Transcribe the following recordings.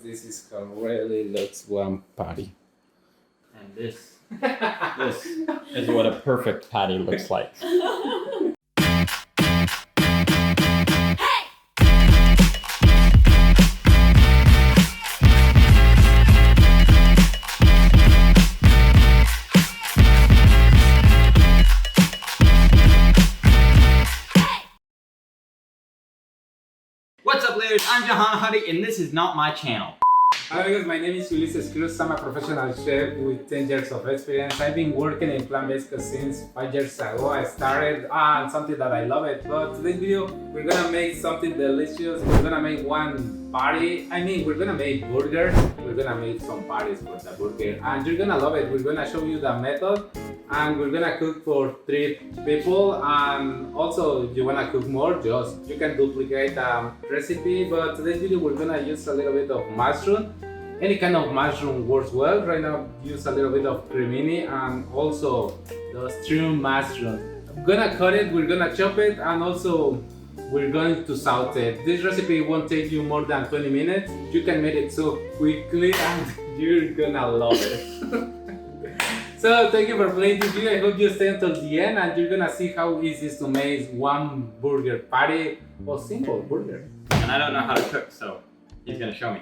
this is how really looks one patty. And this is what a perfect patty looks like. What's up, ladies? I'm Jahan Hearty, and this is not my channel. Hello guys, my name is Ulises Cruz. I'm a professional chef with 10 years of experience. I've been working in plant-based cuisine since 5 years ago. I started on something that I love it. But today's video, we're gonna make something delicious. We're gonna make one patty. We're gonna make burgers. We're gonna make some patties for the burger, and you're gonna love it. We're gonna show you the method, and we're gonna cook for 3 people. And also, if you wanna cook more, you can duplicate the recipe. But today's video, we're gonna use a little bit of mushroom. Any kind of mushroom works well. Right now, use a little bit of cremini and also the string mushroom. I'm gonna cut it, we're gonna chop it, and also we're going to saute it. This recipe won't take you more than 20 minutes. You can make it so quickly and you're gonna love it. So thank you for playing this video. I hope you stay until the end and you're gonna see how easy it is to make one burger patty or simple burger. And I don't know how to cook, so he's gonna show me.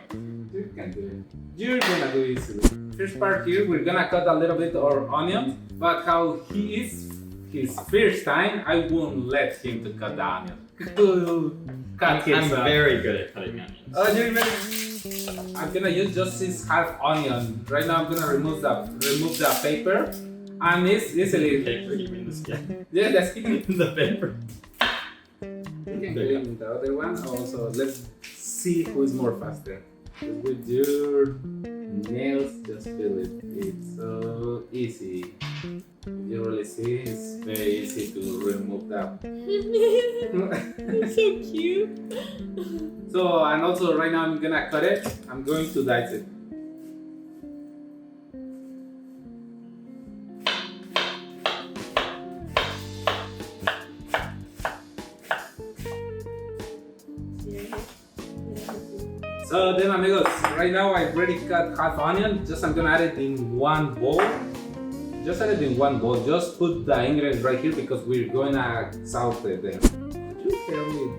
You can do it. You're gonna do it easily. First part here, we're gonna cut a little bit of onion, but how he is his first time, I won't let him to cut the onion. I'm very good at cutting onions. Oh, you're ready? I'm gonna use just this half onion. Right now, I'm gonna remove the paper, and it's easily. Paper? You mean the skin? Yeah, the skin. The paper. You can clean the other one. Also, let's see who is more faster. With your nails, just feel it. It's so easy. You really see, it's very easy to remove that. It's so cute. So, and also right now I'm gonna cut it. I'm going to dice it. So then amigos, right now I've already cut half onion. I'm gonna add it in one bowl. Just add it in one bowl. Just put the ingredients right here because we're gonna saute them. Could you help me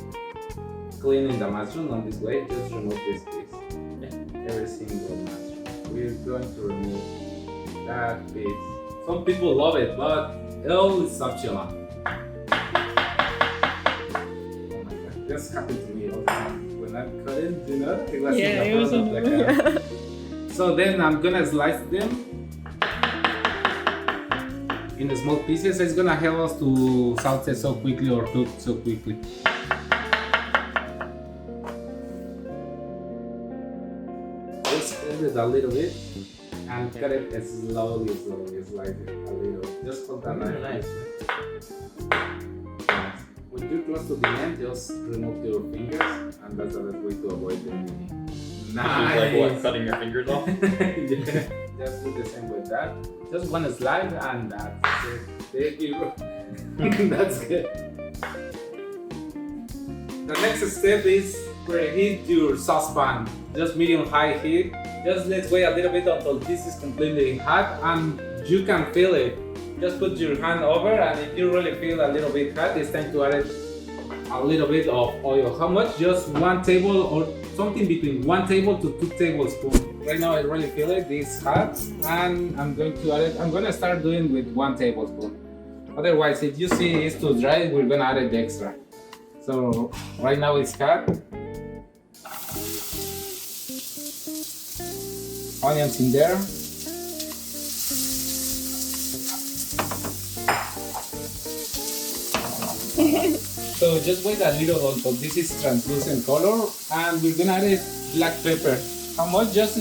cleaning the mushroom on this way? Just remove this piece. Yeah. Every single mushroom. We're going to remove that piece. Some people love it, but it all is optional. Oh my god, this happened to me all the time. When I cut it, you know, it was It was on the So then I'm gonna slice them in the small pieces. It's gonna help us to saute so quickly or cook so quickly. Just hold it a little bit and cut it slowly, slice it a little. Just hold that knife. When you're close to the end, just remove your fingers, and that's the best way to avoid them. Nice. Like what, cutting your fingers off? Yeah. Just do the same with that. Just one slide, and that's it. Thank you. That's good. The next step is preheat your saucepan. Just medium-high heat. Just let's wait a little bit until this is completely hot, and you can feel it. Just put your hand over, and if you really feel a little bit hot, it's time to add a little bit of oil. How much? Just 1 table or something between 1 table to 2 tablespoons. Right now I really feel it, it's hot, and I'm going to add it. I'm going to start doing with 1 tablespoon. Otherwise, if you see it's too dry, we're going to add it extra. So right now it's hot. Onions in there. So just wait a little until this is translucent color, and we're gonna add black pepper. How much? Just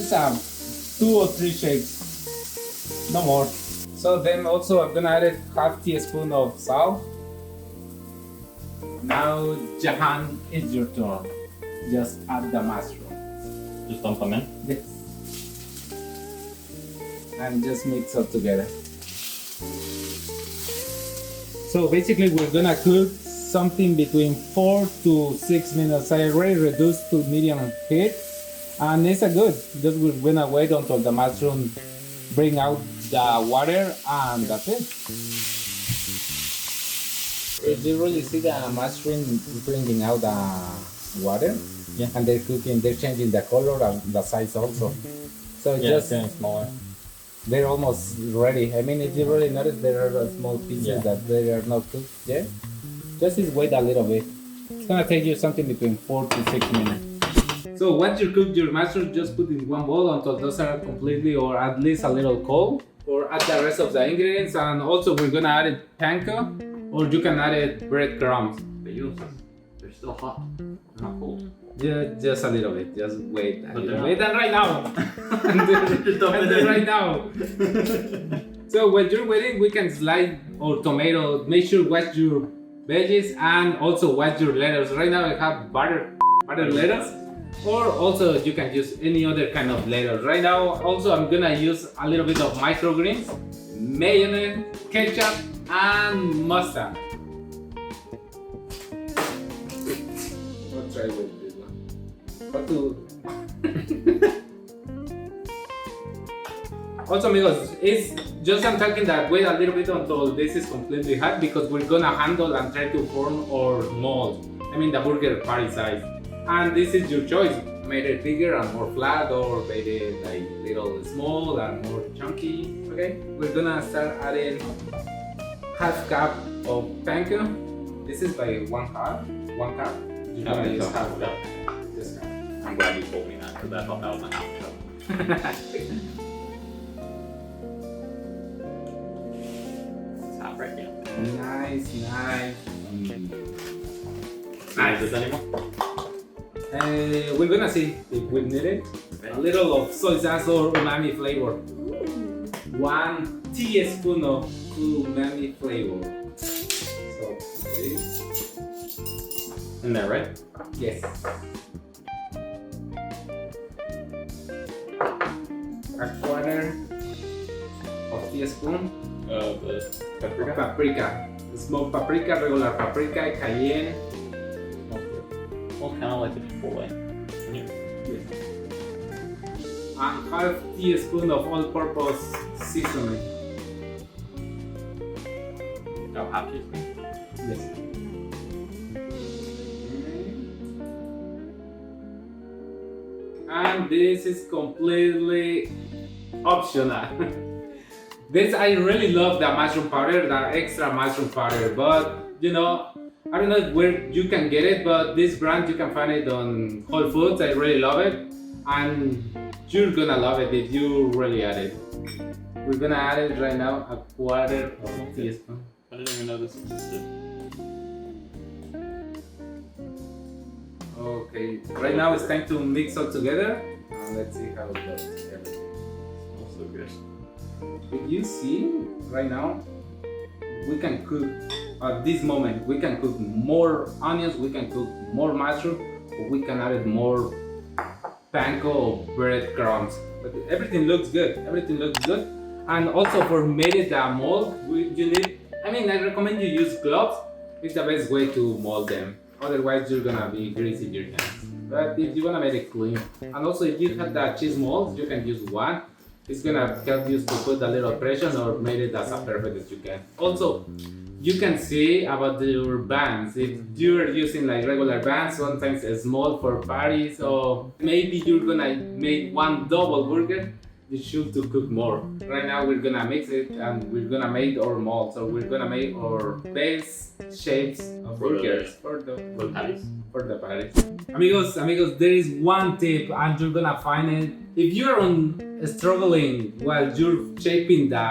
2 or 3 shakes, no more. So then also I'm gonna add half teaspoon of salt. Now Jahan, it's your turn. Just add the mushroom. Just dump them in? Yes. And just mix up together. So basically we're gonna cook something between 4 to 6 minutes. I already reduced to medium heat, And it's a good. Just we're gonna wait until the mushroom bring out the water, and that's it. If you really see the mushroom bringing out the water, Yeah. and they're cooking, they're changing the color and the size also. So Yeah, just it's getting smaller. they're almost ready. I mean, if you really notice, there are small pieces Yeah. that they are not cooked yet. Just wait a little bit. It's gonna take you something between 4 to 6 minutes. So once you cook your mushroom, just put in one bowl until those are completely or at least a little cold. Or add the rest of the ingredients, and also we're gonna add it panko, or you can add it breadcrumbs. But they're still hot. They're not cold. Yeah, just a little bit. Just wait. But they're Wait, and right now. Dump And it then in. right now. So while you're waiting, we can slide our tomato. Make sure wash your veggies and also wash your lettuce. Right now I have butter lettuce, or also you can use any other kind of lettuce. Right now also I'm gonna use a little bit of microgreens, mayonnaise, ketchup, and mustard. Let's try with this one. What to Also, amigos, it's just I'm talking that wait a little bit until this is completely hot because we're gonna handle and try to form our mold. I mean the burger patty size. And this is your choice. Made it bigger and more flat, or made it like little small and more chunky. Okay, we're gonna start adding half cup of panko. This is by 1 cup. 1 cup. You're gonna use half cup. This cup. I'm glad you told me that because I thought that was my half cup. It's hot right now. Nice. Nice. Is this anymore? We're gonna see if we need it. A little of soy sauce or umami flavor. 1 teaspoon of umami flavor. So this, In there, right? yes. A quarter of teaspoon The of paprika. Smoked paprika, regular paprika, cayenne. Well, kind of like a Chipotle. And half teaspoon of all-purpose sesame. Oh, half teaspoon. Yes. And this is completely optional. This I really love the mushroom powder, the extra mushroom powder, but you know, I don't know where you can get it, but this brand you can find it on Whole Foods. I really love it, and you're gonna love it if you really add it. We're gonna add it right now, a quarter of a teaspoon. I didn't even know this existed. Okay, right now it's time to mix all together, and let's see how it goes. Smells so good. If you see right now, we can cook at this moment. We can cook more onions, we can cook more mushroom, or we can add more panko or breadcrumbs. But everything looks good. Everything looks good. And also for making the mold, you need. I mean, I recommend you use gloves. It's the best way to mold them. Otherwise, you're gonna be greasy your hands. But if you wanna make it clean, and also if you have the cheese molds, you can use one. It's gonna help you to put a little pressure or make it as perfect as you can. Also, you can see about your bands. If you're using like regular bands, sometimes it's small for parties, or maybe you're gonna make one double burger, you should to cook more. Right now we're gonna mix it and we're gonna make our molds, so we're gonna make our base shapes of burgers for the patties. For the patties. Amigos, there is one tip and you're gonna find it. If you're struggling while you're shaping the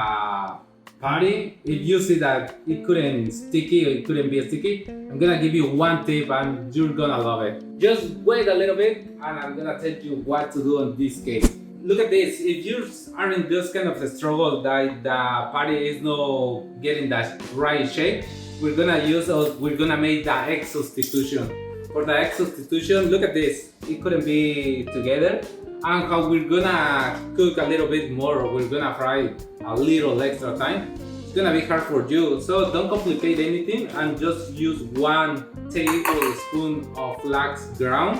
patty, if you see that it couldn't sticky or it couldn't be sticky, I'm gonna give you one tip and you're gonna love it. Just wait a little bit and I'm gonna tell you what to do in this case. Look at this, if you are in this kind of a struggle that the patty is not getting that right shape, we're gonna make the egg substitution. For the egg substitution, look at this, it couldn't be together. And how we're gonna cook a little bit more, we're gonna fry a little extra time. It's gonna be hard for you, so don't complicate anything and just use 1 tablespoon of flax ground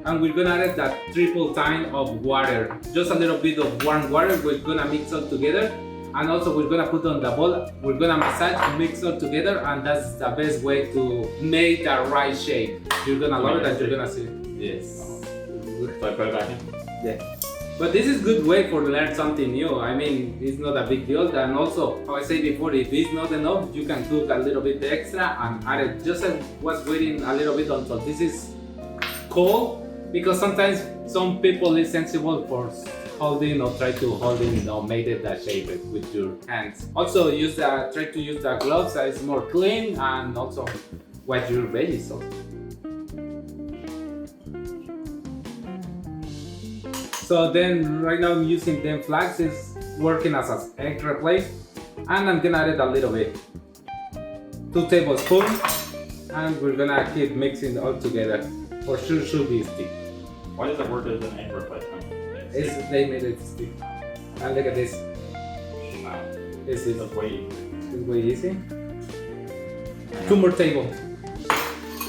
and we're gonna add that triple time of water. Just a little bit of warm water. We're gonna mix all together, and also we're gonna put on the bowl. We're gonna massage, mix all together, and that's the best way to make the right shape. You're gonna love it, and you're gonna see. Yes. So I put it back in? Yeah. But this is a good way for learn something new. I mean, it's not a big deal. And also, how I said before, if it's not enough, you can cook a little bit extra and add it. Just I was waiting a little bit until this is cold, because sometimes some people is sensible for holding or try to hold it or make it that shape it with your hands. Also, try to use the gloves that is more clean, and also wash your veggies also. So then right now I'm using them flags, is working as an egg replace, and I'm gonna add it a little bit. 2 tablespoons, and we're gonna keep mixing all together. For sure should be stick. Why does it work as an egg replacement? They made it stick. And look at this. Wow. This is That's way way easy. 2 more tables.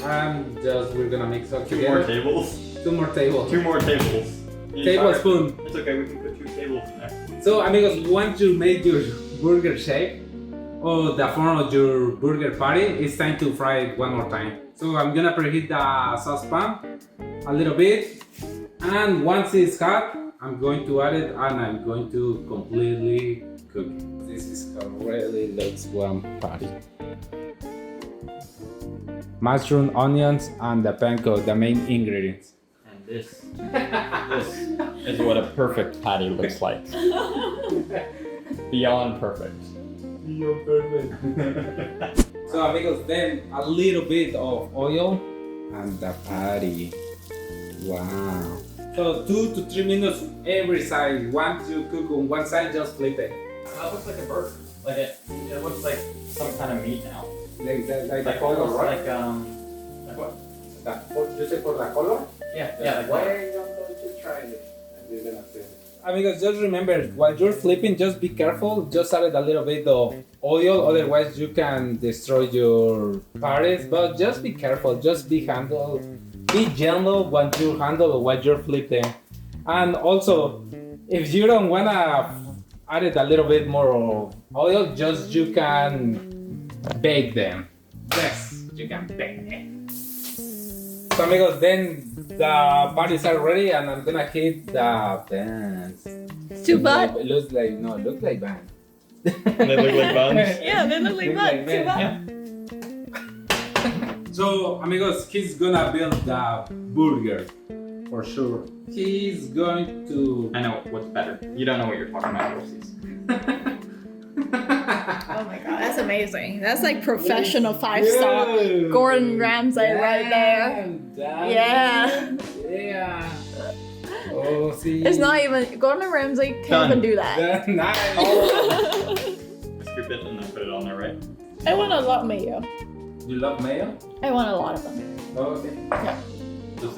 And just we're gonna mix all Two together. more tables? 2 more tables. 2 more tables. Tablespoon. It's okay, we can put 2 tables in there. So amigos, once you make your burger shape or the form of your burger patty, it's time to fry it one more time. So I'm gonna preheat the saucepan a little bit, and once it's hot, I'm going to add it and I'm going to completely cook it. This is how really looks one patty. Mushroom, onions, and the panko, the main ingredients. And this is what a perfect patty looks like. Beyond perfect. You're perfect. So amigos, then a little bit of oil and the patty. Wow. So 2 to 3 minutes every side. Once you cook on one side, just flip it. That looks like a burger. Like it looks like some kind of meat now. Like the Like color, almost right? like what? You say for the color? Yeah, like Why don't you try it? And you're gonna see it. Amigos, just remember, while you're flipping, just be careful. Just add a little bit of oil, otherwise you can destroy your patties. But just be careful, just be gentle when you handle while you're flipping. And also, if you don't wanna add it a little bit more oil, just you can bake them. Yes, you can bake them. So amigos, then the patties are ready, and I'm gonna hit the pans. Too bad. It looks like buns. They look like buns? Yeah, they look like Look buns. Too buns, bad. So amigos, he's gonna build the burger for sure. He's going to. I know what's better. You don't know what you're talking about, Rosies. Oh my god, that's amazing. That's like professional 5-star Gordon Ramsay right there. Yeah. Yeah. Oh, see. It's not even Gordon Ramsay can't Done. even do that. That's nice. Scoop it and then put it on there, right? I want a lot of mayo. You love mayo? I want a lot of them. Oh, okay. Yeah.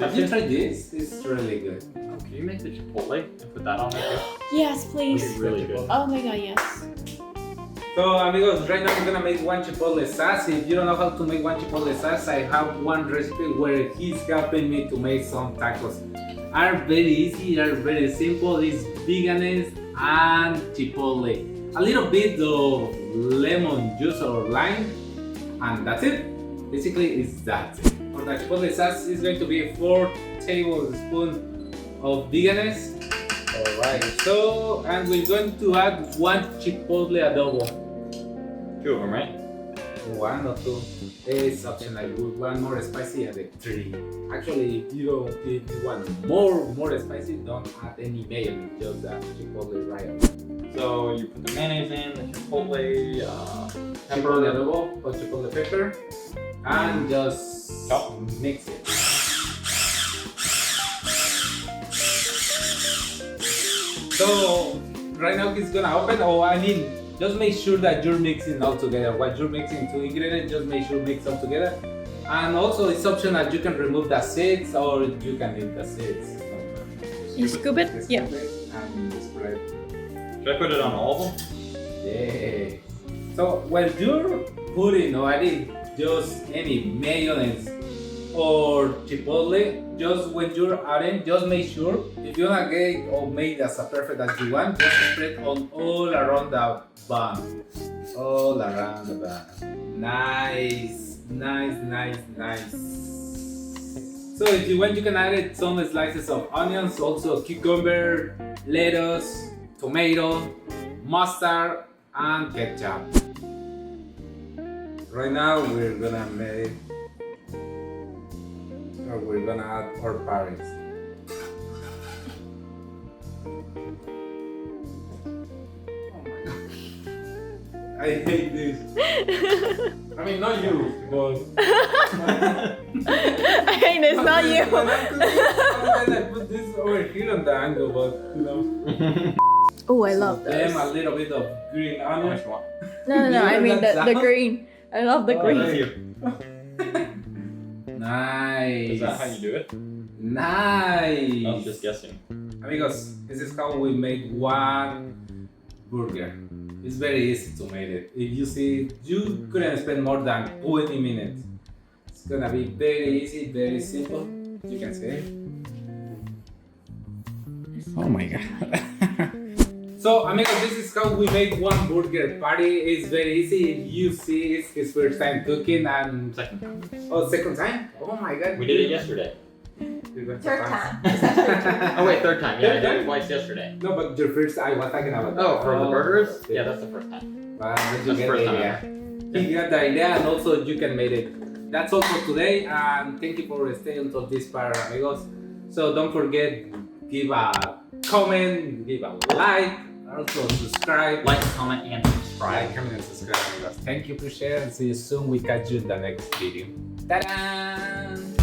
Have you tried this? It's really good. Can you make the chipotle and put that on there too? Yes, please. It's really good. Oh my god, yes. So amigos, right now I'm gonna make one chipotle sauce. If you don't know how to make one chipotle sauce, I have one recipe where he's helping me to make some tacos. Are very easy, are very simple. It's veganese and chipotle. A little bit of lemon juice or lime, and that's it. Basically, it's that. For the chipotle sauce, it's going to be 4 tablespoons of veganese. Alright, so, and we're going to add 1 chipotle adobo. 2 of them, right? 1 or 2. It's optional. One more spicy, add 3. Actually, if you want more spicy, don't add any mayo, just the chipotle right. So you put the mayonnaise in, the chipotle, pepper, Chipotle adobo or chipotle pepper, and just Chop. mix it. So right now it's gonna open. Just make sure that you're mixing all together. While you're mixing 2 ingredients, just make sure mix all together. And also it's optional. You can remove the seeds or you can eat the seeds. You scoop it? Just Yeah. scoop it and spread. Should I put it on all of them? Yeah. So when you're putting or adding just any mayonnaise or chipotle. Just when you're adding, just make sure if you wanna get or make as a perfect as you want, just spread on all around the bun. All around the bun. Nice, nice, nice, nice. So if you want, you can add it some slices of onions, also cucumber, lettuce, tomato, mustard, and ketchup. Right now we're gonna make, or we're gonna add our parents. Oh my god. I hate this. I mean, not you, but. I mean, it's not you. Sometimes I put this over here on the angle, but you know. Oh, I love Them this. a little bit of green onion. No, I mean the green. I love the green. Nice. Is that how you do it? Nice. I was just guessing. Amigos, this is how we make one burger. It's very easy to make it. If you see, you couldn't spend more than 20 minutes. It's gonna be very easy, very simple. You can see it. Oh my god. So, amigos, this is how we make one burger patty. It's very easy. If you see, it's his first time cooking and Second time. oh, second time? Oh my god. We did it yesterday. Third time. Oh wait, third time. Yeah, I Third did time? it twice yesterday. No, but your first, I was talking about. Oh, for the burgers? Yeah, that's the first time. But you That's get the first the idea. You got the idea, and also you can make it. That's all for today, and thank you for staying until this part, amigos. So don't forget, give a comment, give a like, also subscribe. Like, comment, and subscribe. Like, comment, and subscribe, amigos. Thank you for sharing, and see you soon. We catch you in the next video. Ta-da!